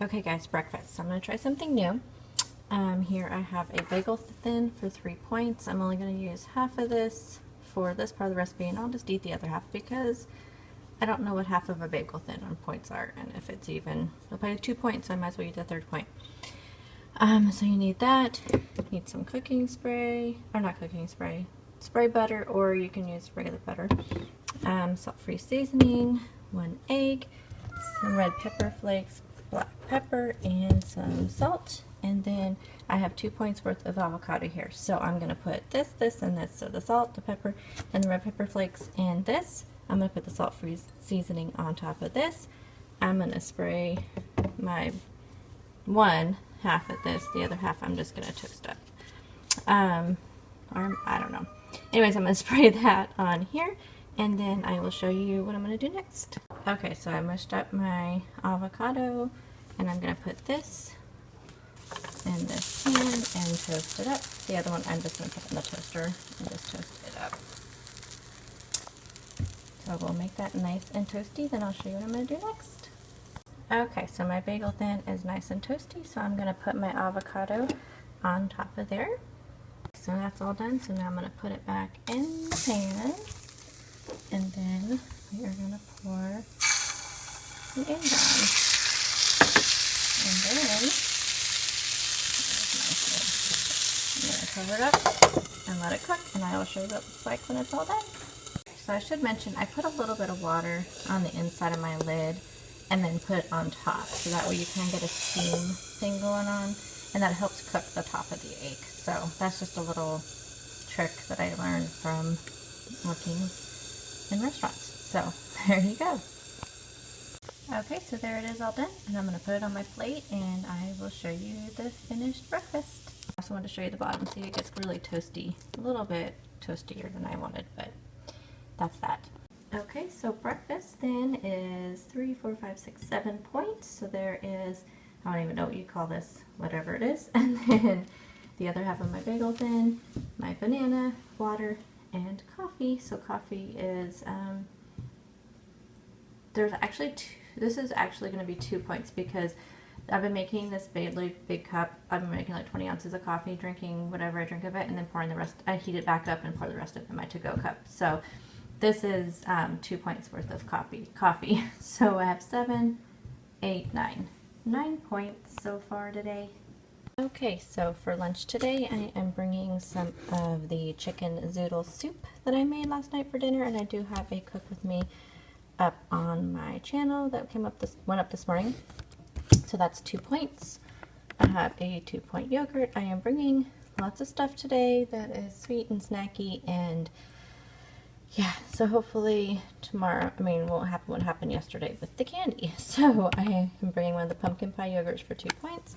Okay guys, breakfast. So I'm going to try something new. Here I have a bagel thin for 3 points. I'm only going to use half of this for this part of the recipe, and I'll just eat the other half because I don't know what half of a bagel thin on points are, and if it's even. I'll pay 2 points, so I might as well use the third point. So you need that. You need some cooking spray, or not cooking spray, spray butter, or you can use regular butter. Salt-free seasoning, 1 egg, some red pepper flakes, black pepper, and some salt. And then I have 2 points worth of avocado here. So I'm going to put this, and this. So the salt, the pepper, and the red pepper flakes, and this. I'm going to put the salt-free seasoning on top of this. I'm going to spray my one half of this. The other half I'm just going to toast up. Or I don't know. Anyways, I'm going to spray that on here, and then I will show you what I'm going to do next. Okay, so I mushed up my avocado, and I'm going to put this in this pan and toast it up. The other one I'm just going to put in the toaster and just toast it up. So we'll make that nice and toasty, then I'll show you what I'm going to do next. Okay, so my bagel thin is nice and toasty, so I'm going to put my avocado on top of there. So that's all done, so now I'm going to put it back in the pan, and then we are going to pour the egg on. And then I'm going to cover it up and let it cook, and I will show you what it looks like when it's all done. So I should mention, I put a little bit of water on the inside of my lid and then put it on top, so that way you can get a steam thing going on, and that helps cook the top of the egg. So that's just a little trick that I learned from working in restaurants. So there you go. Okay, so there it is all done, and I'm going to put it on my plate and I will show you the finished breakfast. I also want to show you the bottom. See, it gets really toasty, a little bit toastier than I wanted, but that's that. Okay, so breakfast then is 3, 4, 5, 6, 7 points. So there is, I don't even know what you call this, whatever it is. And then the other half of my bagel thin, my banana, water, and coffee. So coffee is, there's actually two, this is actually going to be 2 points because I've been making this big cup. I've been making like 20 ounces of coffee, drinking whatever I drink of it, and then pouring the rest, I heat it back up and pour the rest of it in my to-go cup. So this is 2 points worth of coffee. So I have 7, 8, 9 points so far today. Okay, so for lunch today, I am bringing some of the chicken zoodle soup that I made last night for dinner, and I do have a cook with me up on my channel that went up this morning. So that's 2 points. I have a 2-point yogurt. I am bringing lots of stuff today that is sweet and snacky, and yeah, so hopefully tomorrow, won't happen what happened yesterday with the candy. So I am bringing one of the pumpkin pie yogurts for 2 points.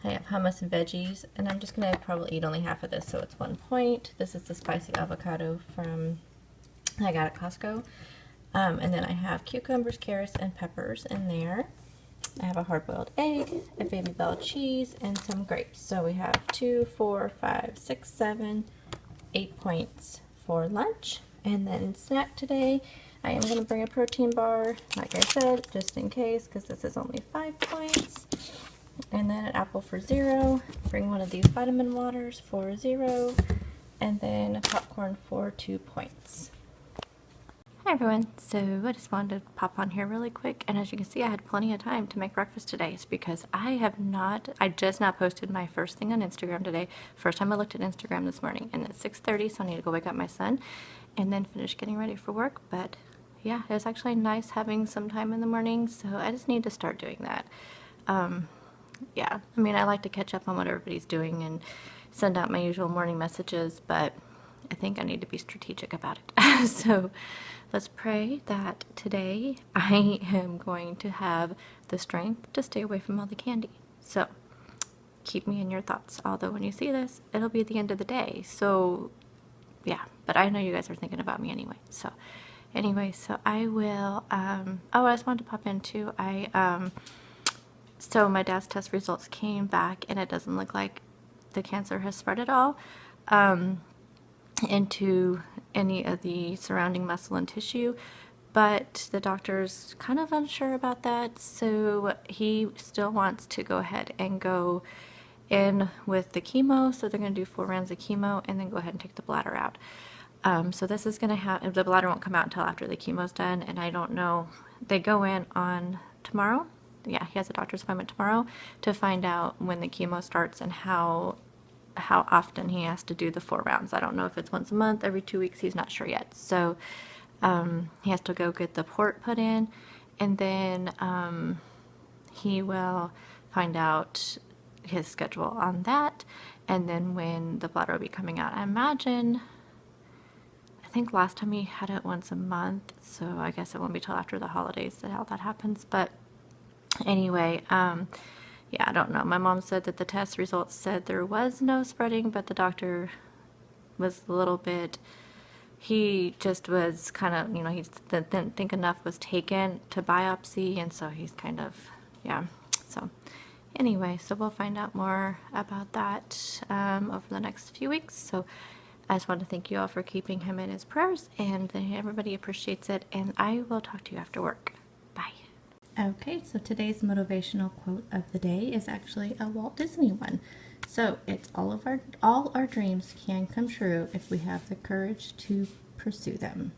I have hummus and veggies, and I'm just going to probably eat only half of this, so it's 1 point. This is the spicy avocado I got at Costco. And then I have cucumbers, carrots, and peppers in there. I have a hard-boiled egg, a Baby Bell cheese, and some grapes. So we have 2, 4, 5, 6, 7, 8 points for lunch. And then snack today, I am going to bring a protein bar, like I said, just in case, because this is only 5 points. And then an apple for 0. Bring one of these vitamin waters for 0. And then a popcorn for 2 points. Hi everyone, so I just wanted to pop on here really quick, and as you can see I had plenty of time to make breakfast today. It's because I just now posted my first thing on Instagram today. First time I looked at Instagram this morning, and it's 6:30, so I need to go wake up my son and then finish getting ready for work. But yeah, it was actually nice having some time in the morning, so I just need to start doing that. Yeah, I like to catch up on what everybody's doing and send out my usual morning messages, but I think I need to be strategic about it. So let's pray that today I am going to have the strength to stay away from all the candy. So keep me in your thoughts. Although when you see this, it'll be at the end of the day. So yeah, but I know you guys are thinking about me anyway. So anyway, so I will, oh, I just wanted to pop in too. So my dad's test results came back, and it doesn't look like the cancer has spread at all into any of the surrounding muscle and tissue, but the doctor's kind of unsure about that, so he still wants to go ahead and go in with the chemo. So they're going to do 4 rounds of chemo and then go ahead and take the bladder out. So this is going to have, the bladder won't come out until after the chemo's done, and I don't know, they go in on tomorrow. Yeah, he has a doctor's appointment tomorrow to find out when the chemo starts and how often he has to do the 4 rounds. I don't know if it's once a month, every 2 weeks, he's not sure yet. So he has to go get the port put in, and then he will find out his schedule on that, and then when the bladder will be coming out. I think last time he had it once a month, so I guess it won't be till after the holidays that all that happens. But anyway, yeah, I don't know. My mom said that the test results said there was no spreading, but the doctor was a little bit, he just was kind of, you know, he didn't think enough was taken to biopsy, and so he's kind of, yeah. So anyway, so we'll find out more about that over the next few weeks. So I just want to thank you all for keeping him in his prayers, and everybody appreciates it, and I will talk to you after work. Bye. Okay, so today's motivational quote of the day is actually a Walt Disney one. So it's all our dreams can come true if we have the courage to pursue them.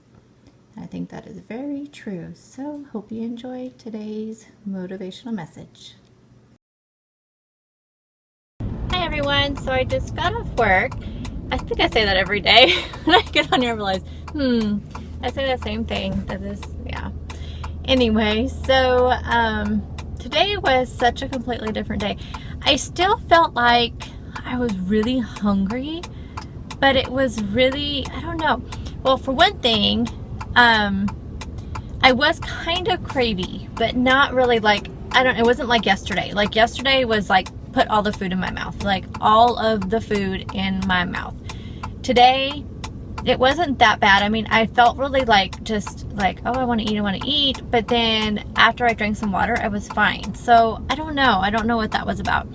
I think that is very true. So hope you enjoy today's motivational message. Hi everyone, so I just got off work. I think I say that every day. And I get on here and realize, I say the same thing. Yeah. Anyway, so today was such a completely different day. I still felt like I was really hungry, but it was really, I don't know. Well, for one thing, I was kind of cravey, but not really like, it wasn't like yesterday. Like yesterday was like, put all the food in my mouth, like all of the food in my mouth. Today, it wasn't that bad. I mean, I felt really like, just like, oh, I want to eat. But then after I drank some water, I was fine. So I don't know what that was about.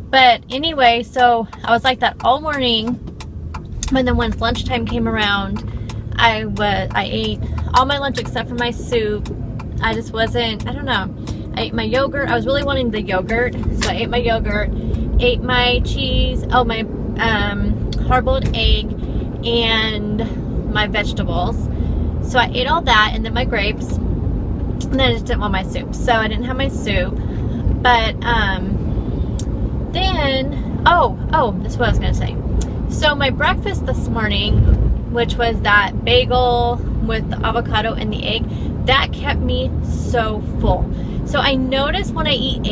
But anyway, so I was like that all morning. And then once lunchtime came around, I ate all my lunch except for my soup. I just wasn't, I don't know. I ate my yogurt. I was really wanting the yogurt. So I ate my yogurt, ate my cheese, my hard-boiled egg, and my vegetables. So I ate all that, and then my grapes, and then I just didn't want my soup. So I didn't have my soup. But then, this is what I was going to say. So my breakfast this morning, which was that bagel with the avocado and the egg, that kept me so full. So I notice when I eat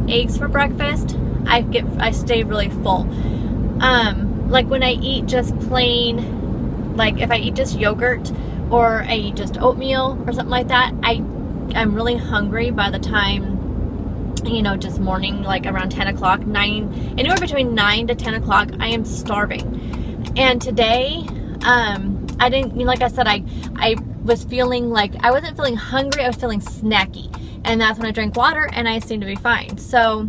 eggs for breakfast, I stay really full. Like when I eat just plain, like if I eat just yogurt or I eat just oatmeal or something like that, I'm really hungry by the time, just morning, like around 10 o'clock, anywhere between 9 to 10 o'clock, I am starving. And today, I didn't, like I said, I was feeling like, I wasn't feeling hungry, I was feeling snacky. And that's when I drank water and I seemed to be fine. So,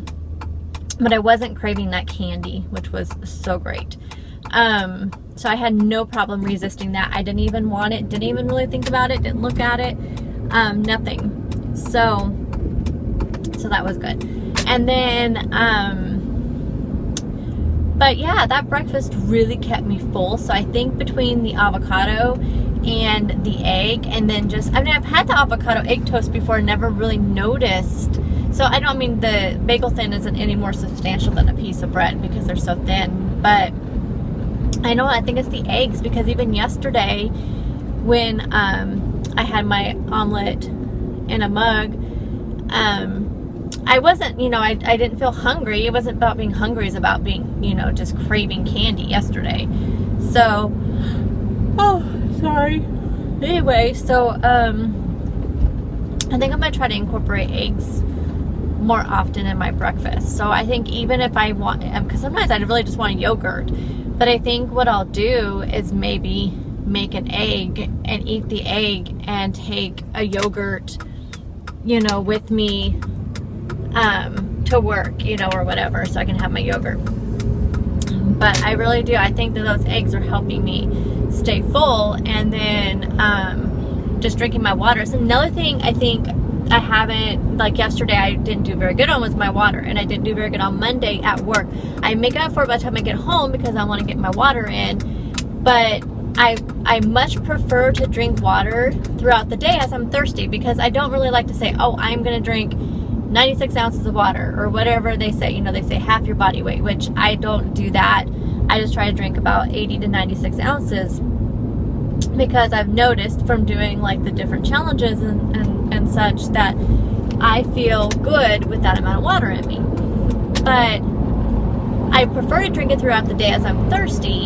but I wasn't craving that candy, which was so great. So I had no problem resisting that. I didn't even want it, didn't even really think about it, didn't look at it, nothing. So that was good. And then, but yeah, that breakfast really kept me full. So I think between the avocado and the egg, and then I've had the avocado egg toast before, never really noticed. So the bagel thin isn't any more substantial than a piece of bread because they're so thin, but I think it's the eggs, because even yesterday when I had my omelet in a mug, I wasn't, I didn't feel hungry. It wasn't about being hungry, it's about being, just craving candy yesterday. So, sorry. Anyway, so I think I'm gonna try to incorporate eggs more often in my breakfast. So I think even if I want, because sometimes I really just want a yogurt, but I think what I'll do is maybe make an egg and eat the egg and take a yogurt, with me to work, or whatever, so I can have my yogurt. But I really do, I think that those eggs are helping me stay full, and then just drinking my water. So another thing I think I haven't, like yesterday I didn't do very good on was my water, and I didn't do very good on Monday at work. I make it up for it by the time I get home because I want to get my water in, but I much prefer to drink water throughout the day as I'm thirsty, because I don't really like to say, oh, I'm going to drink 96 ounces of water or whatever they say. You know, they say half your body weight, which I don't do that. I just try to drink about 80 to 96 ounces because I've noticed from doing like the different challenges and such that I feel good with that amount of water in me. But I prefer to drink it throughout the day as I'm thirsty,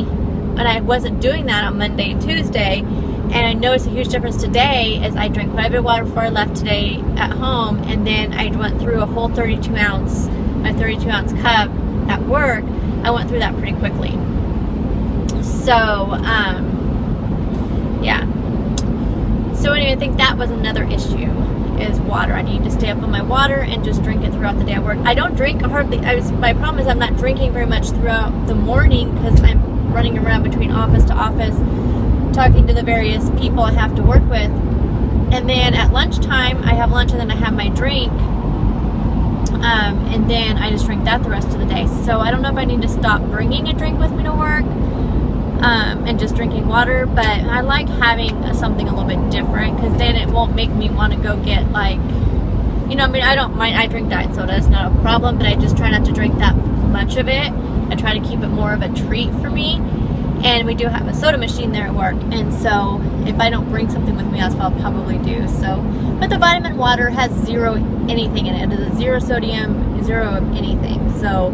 and I wasn't doing that on Monday and Tuesday. And I noticed a huge difference today as I drank quite a bit of water before I left today at home, and then I went through a whole 32 ounce cup at work. I went through that pretty quickly. So, yeah. So anyway, I think that was another issue, is water. I need to stay up on my water and just drink it throughout the day at work. I don't drink hardly. My problem is I'm not drinking very much throughout the morning because I'm running around between office to office, talking to the various people I have to work with. And then at lunchtime, I have lunch and then I have my drink. And then I just drink that the rest of the day. So I don't know if I need to stop bringing a drink with me to work and just drinking water. But I like having something a little bit different, because then it won't make me want to go get like, you know, I mean, I don't mind. I drink diet soda. It's not a problem. But I just try not to drink that much of it. I try to keep it more of a treat for me. And we do have a soda machine there at work, and so if I don't bring something with me, that's what I'll probably do. So, but the vitamin water has zero anything in it. It is zero sodium, zero of anything. So,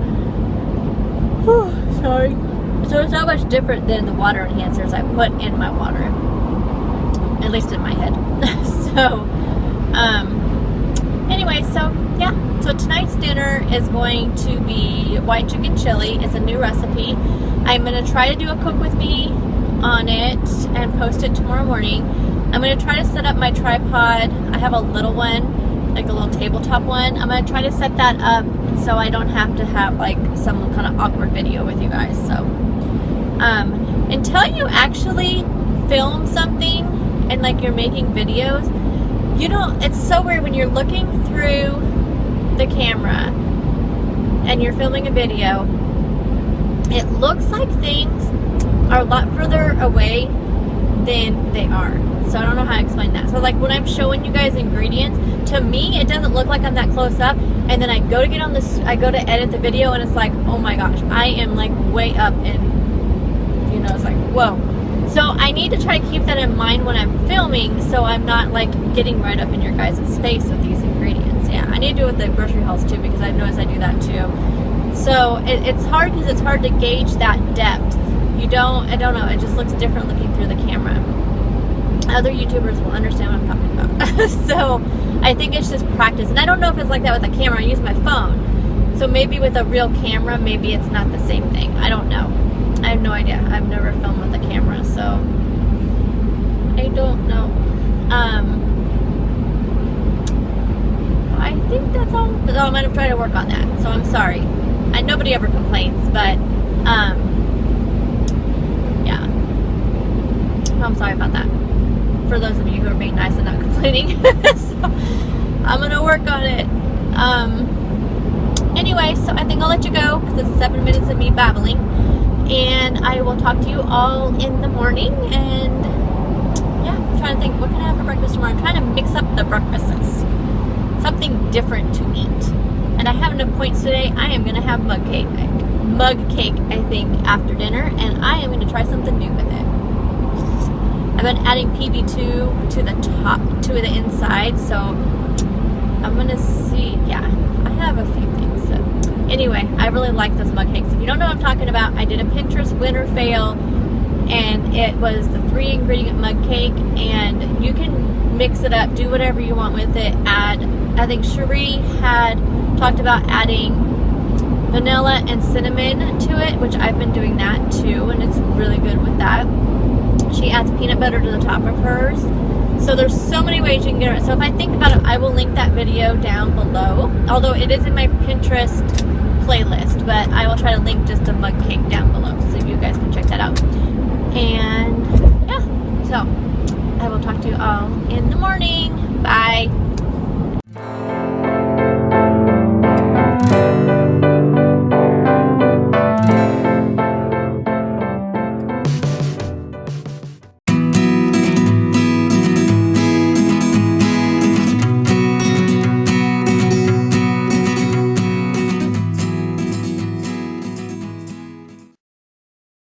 sorry. So it's not much different than the water enhancers I put in my water, at least in my head. So, anyway, so yeah. So tonight's dinner is going to be white chicken chili. It's a new recipe. I'm going to try to do a cook with me on it and post it tomorrow morning. I'm going to try to set up my tripod. I have a little one, like a little tabletop one. I'm going to try to set that up so I don't have to have like some kind of awkward video with you guys. So, until you actually film something and like you're making videos, you know, it's so weird when you're looking through the camera and you're filming a video. It looks like things are a lot further away than they are. So I don't know how to explain that. So like when I'm showing you guys ingredients, to me it doesn't look like I'm that close up. And then I go to get on this, I go to edit the video, and it's like, oh my gosh, I am like way up, and you know, it's like, whoa. So I need to try to keep that in mind when I'm filming, so I'm not like getting right up in your guys' face with these ingredients. Yeah, I need to do it with the grocery hauls too, because I've noticed I do that too. So it's hard because it's hard to gauge that depth. You don't, I don't know, it just looks different looking through the camera. Other YouTubers will understand what I'm talking about. So I think it's just practice. And I don't know if it's like that with a camera. I use my phone. So maybe with a real camera, maybe it's not the same thing. I don't know. I have no idea. I've never filmed with a camera, so I don't know. I think that's all. But I'm going to try to work on that. So I'm sorry. Nobody ever complains, but yeah. I'm sorry about that. For those of you who are being nice and not complaining. So I'm going to work on it. Anyway, so I think I'll let you go because it's 7 minutes of me babbling. And I will talk to you all in the morning. And yeah, I'm trying to think, what can I have for breakfast tomorrow? I'm trying to mix up the breakfasts. Something different to eat. And I have enough points today. I am going to have mug cake, I think, after dinner. And I am going to try something new with it. I've been adding PB2 to the top, to the inside. So I'm going to see. Yeah, I have a few things. So anyway, I really like those mug cakes. If you don't know what I'm talking about, I did a Pinterest winner fail. And it was the 3-ingredient mug cake. And you can mix it up, do whatever you want with it. Add, I think Cherie had talked about adding vanilla and cinnamon to it, which I've been doing that too, and it's really good with that. She adds peanut butter to the top of hers. So there's so many ways you can get it. So if I think about it, I will link that video down below, although it is in my Pinterest playlist, but I will try to link just a mug cake down below so you guys can check that out. And yeah, so I will talk to you all in the morning. Bye.